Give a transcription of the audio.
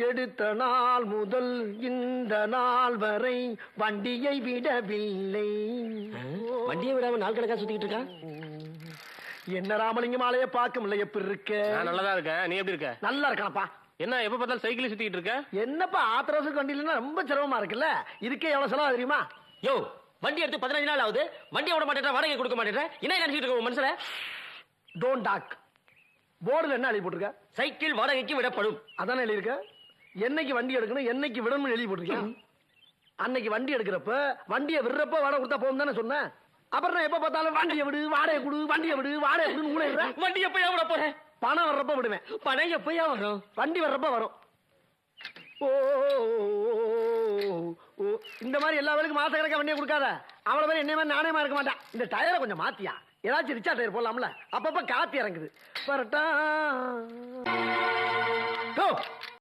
எடுத்த நாள் முதல் இந்த நாள் வரை வண்டியை விடவில்லை. வண்டியை விடாம நாள் கணக்கா சுத்திக்கிட்டு இருக்கா. என்ன ராமலிங்கம் ஆலைய பார்க்க முடியல. எப்படி இருக்க? நான் நல்லதா இருக்கேன். நீ எப்படி இருக்க? நல்லா இருக்கானப்பா. என்ன எப்ப பார்த்தாலும் சைக்கிள் சுத்திக்கிட்டு இருக்க? என்னப்பா ஆத்திரவசம் வண்டியில ரொம்ப சிரமமா இருக்குல்ல. இதுக்கே எவ்வளவு செலவு தெரியுமா? யோ, வண்டி எடுத்து 15 நாள் ஆகுது, வண்டியை விட மாட்டேன், வாடகை கொடுக்க மாட்டேன். என்ன நினைச்சிட்டு இருக்க மனுஷன? Don't talk. போர்டுல என்ன எழுதி போட்டிருக்க? சைக்கிள் வாடகைக்கு விடப்படும். அதானே எழுதி இருக்க. என்னைக்கு வண்டி எடுக்கணும், என்னைக்கு விடணும்னு எழுதி போட்டிருக்கேன். அன்னைக்கு வண்டி எடுக்கிறப்ப வண்டியை விடுறப்ப வாடகை கொடுத்தா போகும் தானே சொன்னேன். அப்புறம் நான் எப்ப பார்த்தாலும் வண்டியை விடு, வாடகை கொடு, வண்டியை விடு, வாடகை கொடுன்னு கூட விடுறேன். வண்டி எப்பயா விட போறேன்? பணம் வர்றப்ப விடுவேன். பணம் எப்பயா வரும்? வண்டி வர்றப்ப வரும். ஓ, இந்த மாதிரி எல்லா வேலைக்கும் மாச கணக்கா வண்டியை கொடுக்காத. அவளை மாதிரி என்ன மாதிரி நாணயமா இருக்க மாட்டான். இந்த டயரை கொஞ்சம் மாத்தியா, ஏதாச்சும் ரிச்சா டயர் போடலாம்ல. அப்பப்ப காத்து இறங்குது. வரட்டா.